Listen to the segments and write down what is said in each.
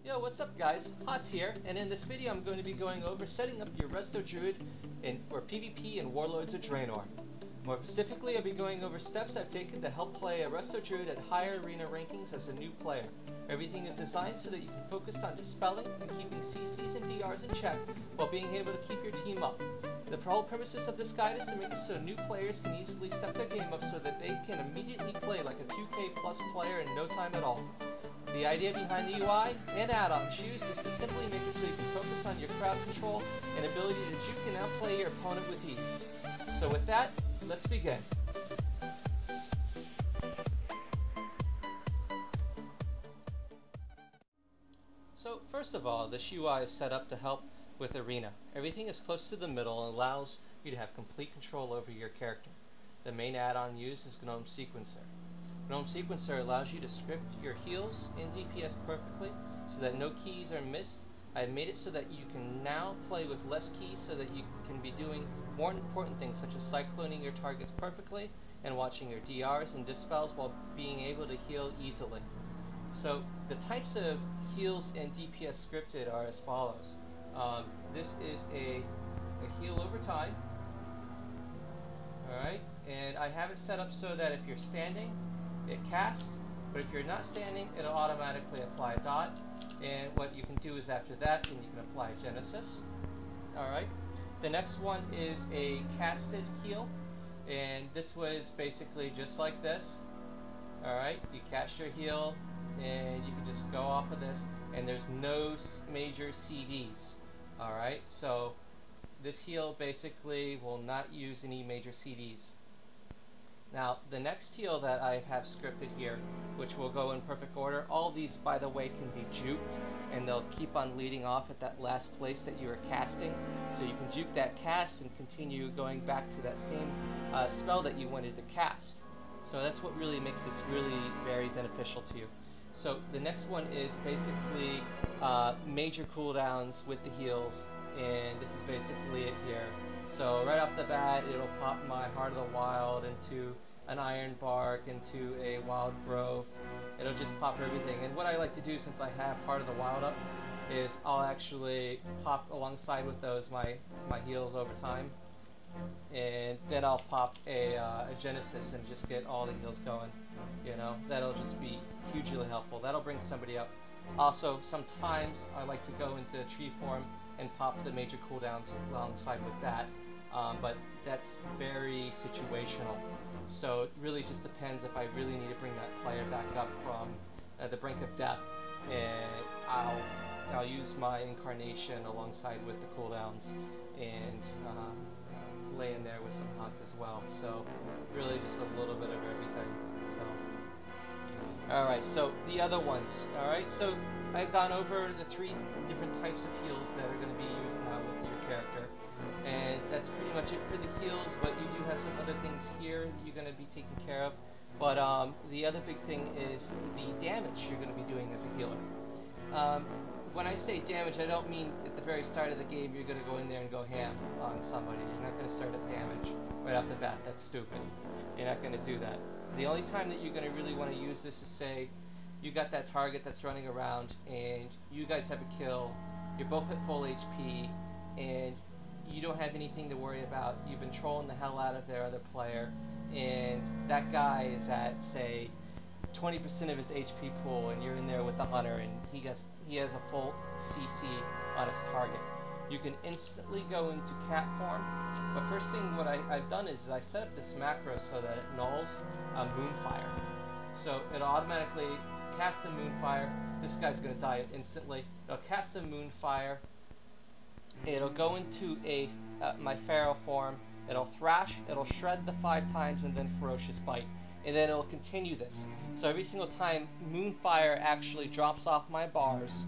Yo, what's up guys? Hots here, and in this video I'm going to be going over setting up your Resto Druid for PvP and Warlords of Draenor. More specifically, I'll be going over steps I've taken to help play a Resto Druid at higher arena rankings as a new player. Everything is designed so that you can focus on dispelling and keeping CCs and DRs in check while being able to keep your team up. The whole purposes of this guide is to make it so new players can easily step their game up so that they can immediately play like a 2K plus player in no time at all. The idea behind the UI and add-ons used is to simply make it so you can focus on your crowd control and ability to juke and outplay your opponent with ease. So with that, let's begin. So first of all, this UI is set up to help with Arena. Everything is close to the middle and allows you to have complete control over your character. The main add-on used is GNOME Sequencer. GNOME Sequencer allows you to script your heals and DPS perfectly so that no keys are missed. I've made it so that you can now play with less keys so that you can be doing more important things such as cycloning your targets perfectly and watching your DRs and dispels while being able to heal easily. So the types of heals and DPS scripted are as follows. This is a heal over time. Alright, and I have it set up so that if you're standing, it casts, but if you're not standing, it'll automatically apply a dot. And what you can do is after that, then you can apply Genesis. Alright, the next one is a casted heal, and this was basically just like this. Alright, you cast your heal, and you can just go off of this, and there's no major CDs. Alright, so this heal basically will not use any major CDs. Now, the next heal that I have scripted here, which will go in perfect order, all these, by the way, can be juked, and they'll keep on leading off at that last place that you were casting. So you can juke that cast and continue going back to that same spell that you wanted to cast. So that's what really makes this really very beneficial to you. So the next one is basically major cooldowns with the heals, and this is basically it here. So right off the bat, it'll pop my Heart of the Wild into an Iron Bark, into a Wild Growth. It'll just pop everything. And what I like to do, since I have Heart of the Wild up, is I'll actually pop alongside with those my heals over time. And then I'll pop a Genesis and just get all the heals going. You know, that'll just be hugely helpful. That'll bring somebody up. Also, sometimes I like to go into tree form and pop the major cooldowns alongside with that, but that's very situational. So it really just depends if I really need to bring that player back up from the brink of death, and I'll use my incarnation alongside with the cooldowns and lay in there with some hots as well. So really just a little bit of everything. So alright, so the other ones. Alright, so I've gone over the 3 different types of heals that are going to be used now with your character, and that's pretty much it for the heals, but you do have some other things here that you're going to be taking care of. But the other big thing is the damage you're going to be doing as a healer. When I say damage, I don't mean at the very start of the game you're going to go in there and go ham on somebody. You're not going to start at damage right off the bat. That's stupid. You're not going to do that. The only time that you're going to really want to use this is, say, you got that target that's running around and you guys have a kill, you're both at full HP, and you don't have anything to worry about. You've been trolling the hell out of their other player, and that guy is at, say, 20% of his HP pool, and you're in there with the hunter, and he has a full CC on his target. You can instantly go into cat form, but first thing what I've done is I set up this macro so that it nulls Moonfire. So it'll automatically cast a Moonfire. This guy's going to die instantly. It'll cast a Moonfire. It'll go into my Pharaoh form. It'll thrash. It'll shred the 5 times and then Ferocious Bite. And then it'll continue this. So every single time Moonfire actually drops off my bars,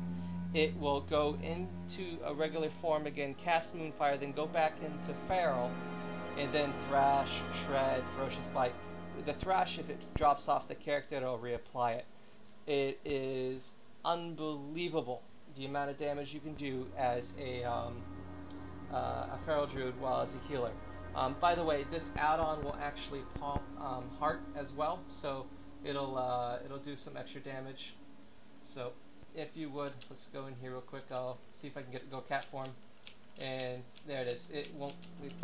it will go into a regular form again, cast Moonfire, then go back into Feral, and then thrash, shred, Ferocious Bite. The thrash, if it drops off the character, it'll reapply it. It is unbelievable the amount of damage you can do as a Feral Druid while as a healer. By the way, this add-on will actually pop Heart as well, so it'll do some extra damage. So if you would, let's go in here real quick. I'll see if I can go cat form. And there it is. It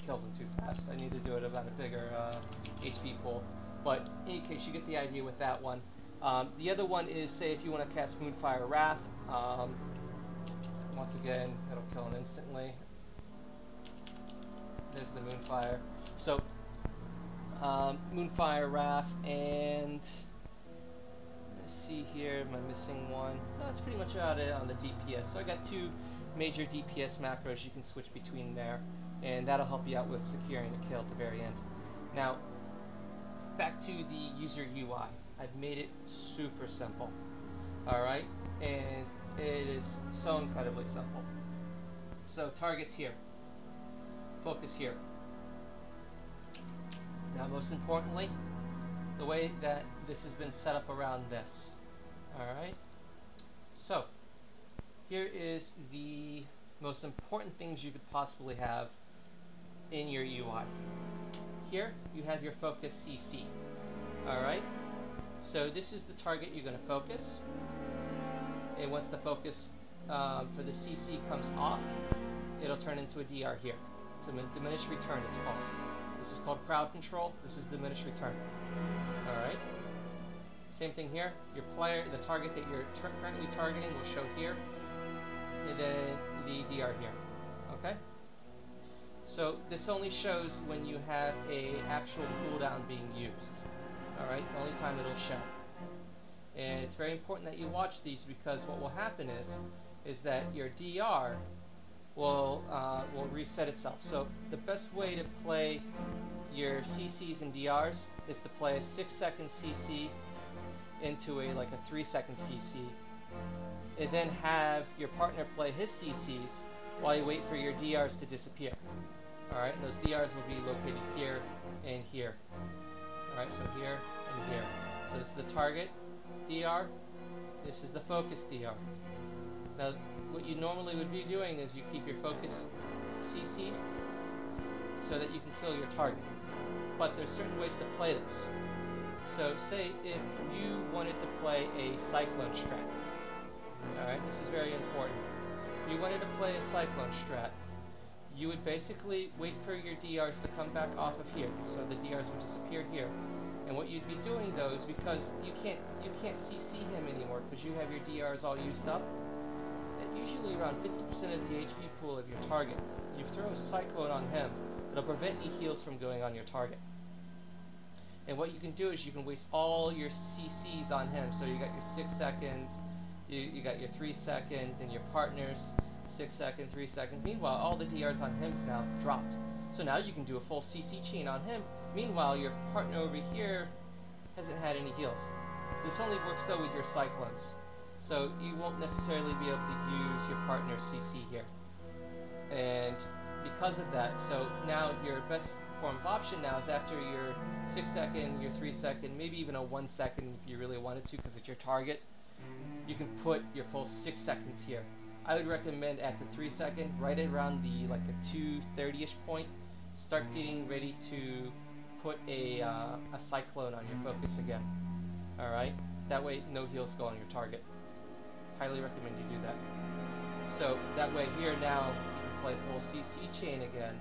kills them too fast. I need to do it about a bigger HP pool. But in any case, you get the idea with that one. The other one is, say, if you want to cast Moonfire Wrath. Once again, it'll kill them instantly. There's the Moonfire. So, Moonfire Wrath, and let's see here, am I missing one? No, that's pretty much about it on the DPS. So I got 2 major DPS macros you can switch between there, and that'll help you out with securing the kill at the very end. Now, back to the user UI. I've made it super simple. Alright, and it is so incredibly simple. So targets here, focus here. Now most importantly, the way that this has been set up around this. Alright, so here is the most important things you could possibly have in your UI. Here you have your focus CC. Alright, so this is the target you're going to focus, and once the focus for the CC comes off, it'll turn into a DR here. So diminished return it's called. This is called crowd control, this is diminished return. Alright, same thing here. Your player, the target that you're currently targeting will show here, and then the DR here. Okay? So this only shows when you have a actual cooldown being used. Alright, the only time it'll show. And it's very important that you watch these, because what will happen is that your DR will reset itself. So the best way to play your CCs and DRs is to play a 6-second CC into like a 3-second CC, and then have your partner play his CCs while you wait for your DRs to disappear. Alright, and those DRs will be located here and here. Alright, so here and here. So this is the target DR, this is the focus DR. Now, what you normally would be doing is you keep your focus CC'd so that you can kill your target. But there's certain ways to play this. So say if you wanted to play a Cyclone strat. Alright, this is very important. If you wanted to play a Cyclone strat, you would basically wait for your DRs to come back off of here. So the DRs would disappear here. And what you'd be doing though is, because you can't CC him anymore because you have your DRs all used up, at usually around 50% of the HP pool of your target, you throw a Cyclone on him, it'll prevent any heals from going on your target. And what you can do is you can waste all your CCs on him. So you got your 6 seconds, you got your 3 second, and your partner's 6 second, 3 seconds. Meanwhile, all the DRs on him's now dropped. So now you can do a full CC chain on him. Meanwhile, your partner over here hasn't had any heals. This only works though with your Cyclones. So you won't necessarily be able to use your partner's CC here. And because of that, so now your best form of option now is after your 6 second, your 3 second, maybe even a 1 second if you really wanted to, because it's your target, you can put your full 6 seconds here. I would recommend at the 3 second, right around the like the 2:30ish point, start getting ready to put a Cyclone on your focus again. Alright? That way no heals go on your target. Highly recommend you do that. So that way here now you can play full CC chain again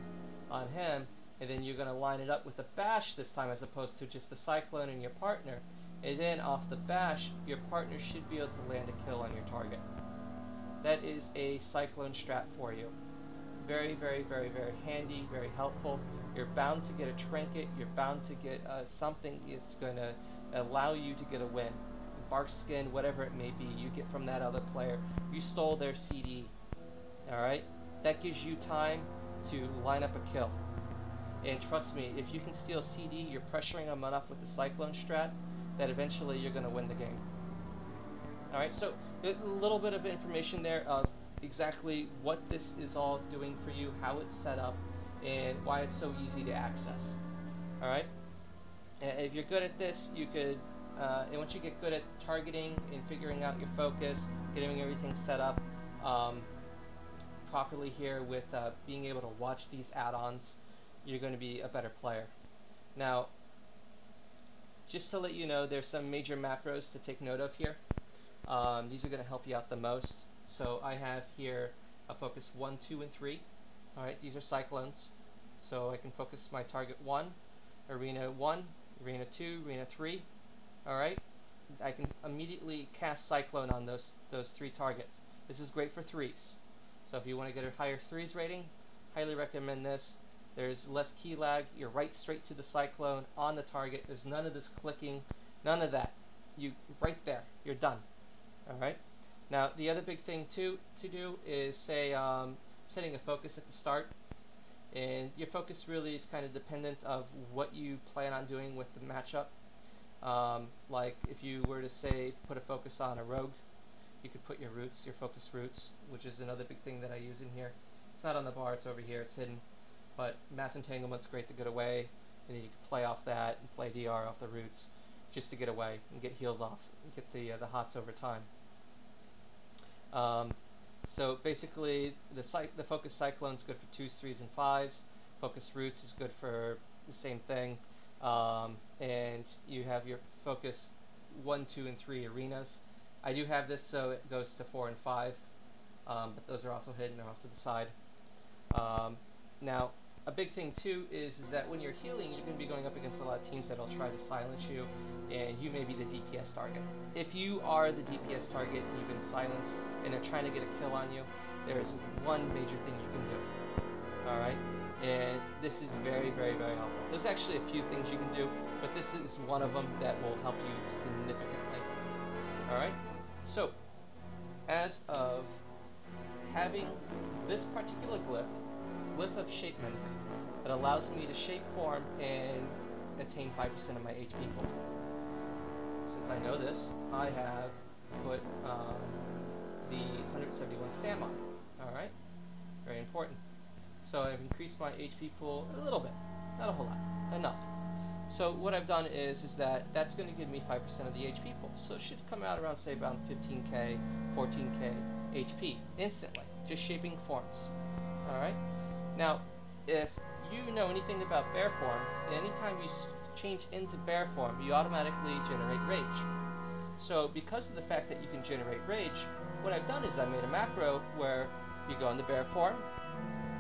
on him, and then you're going to line it up with the bash this time as opposed to just the Cyclone and your partner, and then off the bash your partner should be able to land a kill on your target. That is a Cyclone strat for you. Very, very, very, very handy, very helpful. You're bound to get a trinket, you're bound to get something that's going to allow you to get a win. Bark skin, whatever it may be, you get from that other player. You stole their CD. Alright? That gives you time to line up a kill. And trust me, if you can steal CD, you're pressuring them enough with the Cyclone strat that eventually you're going to win the game. Alright, so a little bit of information there of exactly what this is all doing for you, how it's set up, and why it's so easy to access. Alright? And if you're good at this, you could, and once you get good at targeting and figuring out your focus, getting everything set up properly here with being able to watch these add-ons, you're going to be a better player. Now, just to let you know, there's some major macros to take note of here. These are going to help you out the most. So I have here a focus 1, 2, and 3. Alright, these are cyclones. So I can focus my target 1, arena 1, arena 2, arena 3. Alright, I can immediately cast Cyclone on those 3 targets. This is great for 3s. So if you want to get a higher 3s rating, highly recommend this. There's less key lag. You're right straight to the Cyclone on the target. There's none of this clicking, none of that. You right there. You're done. All right. Now the other big thing to do is say setting a focus at the start, and your focus really is kind of dependent of what you plan on doing with the matchup. Like if you were to say put a focus on a rogue, you could put your roots, your focus roots, which is another big thing that I use in here. It's not on the bar, it's over here, it's hidden. But mass entanglement's great to get away, and then you can play off that and play DR off the roots just to get away and get heals off and get the hots over time. So basically the focus Cyclone is good for 2s, 3s, and 5s. Focus roots is good for the same thing. And you have your focus 1, 2, and 3 arenas. I do have this so it goes to 4 and 5, but those are also hidden or off to the side. Now, a big thing too is that when you're healing, you're going to be going up against a lot of teams that will try to silence you, and you may be the DPS target. If you are the DPS target and you've been silenced and they're trying to get a kill on you, there's one major thing you can do. Alright? And this is very, very, very helpful. There's actually a few things you can do, but this is one of them that will help you significantly. Alright? So, as of having this particular glyph of shape memory, that allows me to shape form and attain 5% of my HP pool. Since I know this, I have put the 171 stam on. Alright? Very important. So I've increased my HP pool a little bit. Not a whole lot. Enough. So what I've done is that's going to give me 5% of the HP pool. So it should come out around, say, about 15k, 14k HP instantly. Just shaping forms. Alright? Now, if you know anything about bear form, anytime you change into bear form, you automatically generate rage. So because of the fact that you can generate rage, what I've done is I made a macro where you go into bear form,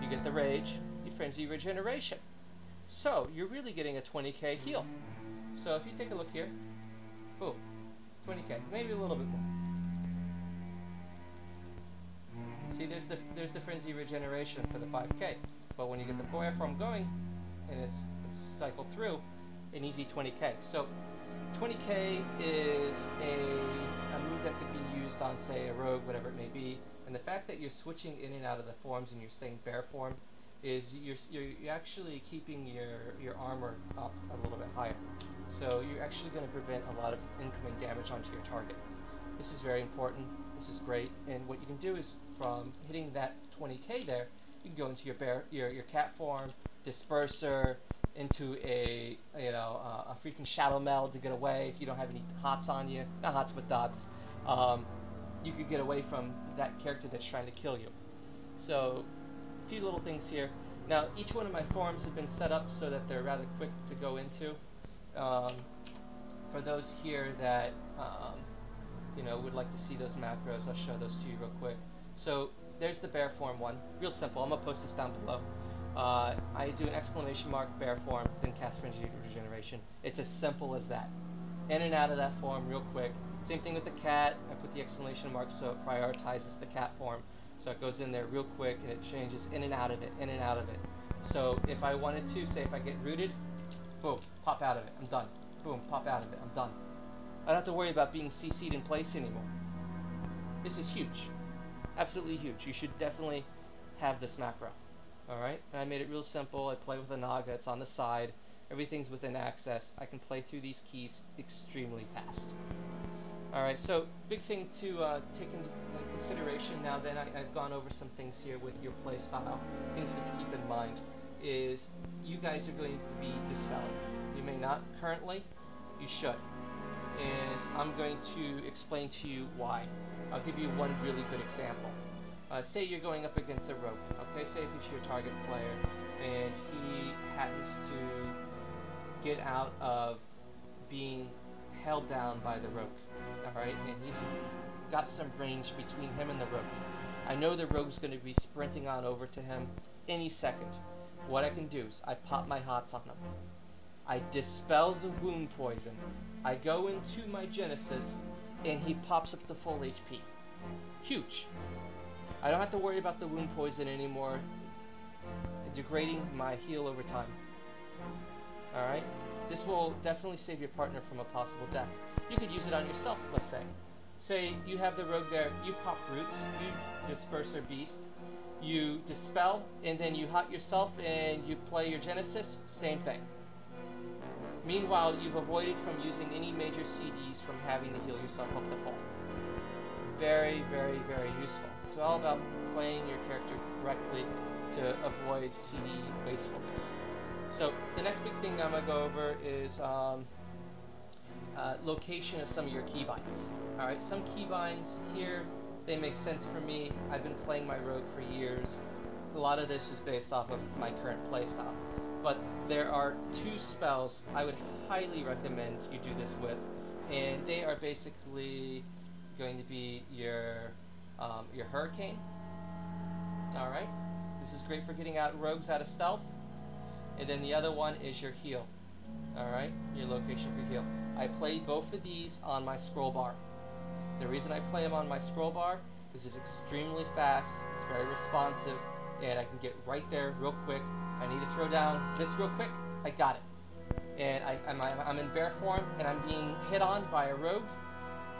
you get the rage, you Frenzied Regeneration. So you're really getting a 20k heal. So if you take a look here, boom, 20k, maybe a little bit more. See, there's the Frenzied Regeneration for the 5k. But when you get the bear form going, and it's cycled through, an easy 20k. So 20k is a move that could be used on, say, a rogue, whatever it may be. And the fact that you're switching in and out of the forms and you're staying bear form is you're actually keeping your armor up a little bit higher. So you're actually going to prevent a lot of incoming damage onto your target. This is very important. This is great. And what you can do is from hitting that 20k there, you can go into your cat form, disperser, into a freaking shadow meld to get away if you don't have any hots on you. Not hots, but dots. You could get away from that character that's trying to kill you. So, a few little things here. Now, each one of my forms have been set up so that they're rather quick to go into. For those here that would like to see those macros, I'll show those to you real quick. So, there's the bear form one. Real simple. I'm going to post this down below. I do an exclamation mark, bear form, then cast Frenzied Regeneration. It's as simple as that. In and out of that form real quick. Same thing with the cat. I put the exclamation mark so it prioritizes the cat form. So it goes in there real quick and it changes in and out of it, in and out of it. So if I wanted to, say if I get rooted, boom, pop out of it, I'm done. Boom, pop out of it, I'm done. I don't have to worry about being CC'd in place anymore. This is huge. Absolutely huge. You should definitely have this macro. Alright? And I made it real simple. I play with a Naga. It's on the side. Everything's within access. I can play through these keys extremely fast. Alright, so big thing to take into consideration now then, I've gone over some things here with your play style. Things to keep in mind is you guys are going to be dispelling. You may not currently. You should. And I'm going to explain to you why. I'll give you one really good example. Say you're going up against a rogue, okay? Say if it's your target player and he happens to get out of being held down by the rogue, alright? And got some range between him and the rogue. I know the rogue's going to be sprinting on over to him any second. What I can do is I pop my hots on him. I dispel the wound poison. I go into my Genesis, and he pops up to full HP. Huge. I don't have to worry about the wound poison anymore, degrading my heal over time. Alright? This will definitely save your partner from a possible death. You could use it on yourself, let's say. Say you have the rogue there, you pop roots, you disperse their beast, you dispel, and then you hot yourself and you play your Genesis, same thing. Meanwhile, you've avoided from using any major CDs from having to heal yourself up to full. Very, very, very useful. It's all about playing your character correctly to avoid CD wastefulness. So the next big thing I'm going to go over is location of some of your keybinds. Alright, some keybinds here, they make sense for me. I've been playing my rogue for years. A lot of this is based off of my current playstyle. But there are 2 spells I would highly recommend you do this with, and they are basically going to be your Hurricane. Alright, this is great for getting out rogues out of stealth. And then the other one is your heal. Alright, your location for heal. I play both of these on my scroll bar. The reason I play them on my scroll bar is it's extremely fast, it's very responsive, and I can get right there real quick. I need to throw down this real quick, I got it. And I'm in bear form and I'm being hit on by a rogue.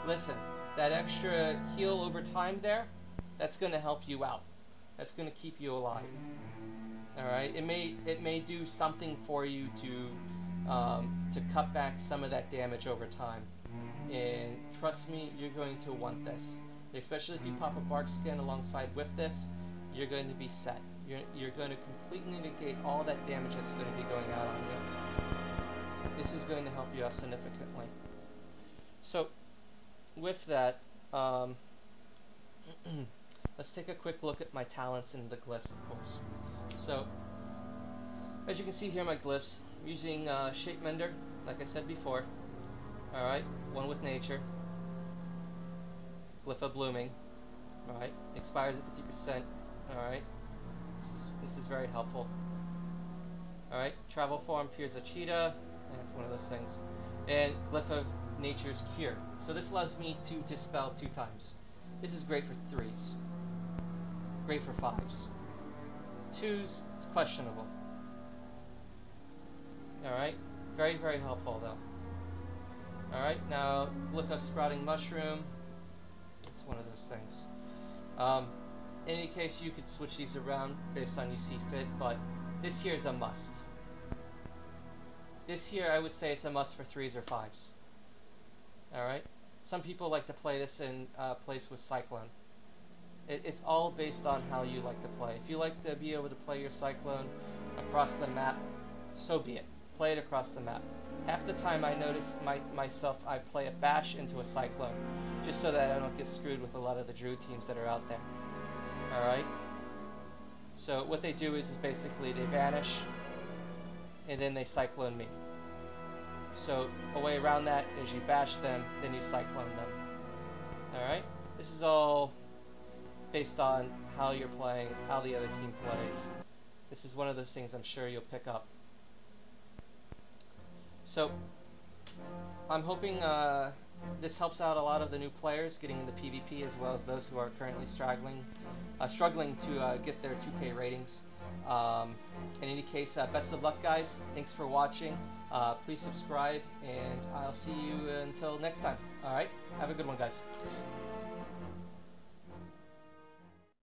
Listen, that extra heal over time there, that's going to help you out. That's going to keep you alive. Alright, it may do something for you to cut back some of that damage over time. And trust me, you're going to want this. Especially if you pop a bark skin alongside with this, you're going to be set. You're going to completely negate all that damage that's going to be going out on you. This is going to help you out significantly. So, with that, let's take a quick look at my talents and the glyphs, of course. So, as you can see here, my glyphs, I'm using Shape Mender, like I said before. Alright, one with nature. Glyph of Blooming. Alright, expires at 50%. Alright, this is very helpful. Alright, Travel Form appears a cheetah, and it's one of those things. And Glyph of Nature's Cure. So this allows me to dispel 2 times. This is great for 3s. Great for 5s. 2s, it's questionable. Alright, very, very helpful though. Alright, now Glyph of Sprouting Mushroom. It's one of those things. In any case, you could switch these around based on you see fit, but this here is a must. This here, I would say it's a must for 3s or 5s. Alright? Some people like to play this in place with Cyclone. It's all based on how you like to play. If you like to be able to play your Cyclone across the map, so be it. Play it across the map. Half the time I notice myself, I play a bash into a Cyclone, just so that I don't get screwed with a lot of the Druid teams that are out there. Alright? So what they do is basically they vanish, and then they Cyclone me. So a way around that is you bash them, then you Cyclone them. Alright? This is all based on how you're playing, how the other team plays. This is one of those things I'm sure you'll pick up. So, I'm hoping this helps out a lot of the new players getting into PvP, as well as those who are currently struggling to get their 2K ratings. In any case, best of luck, guys. Thanks for watching. Please subscribe, and I'll see you until next time. Alright? Have a good one, guys.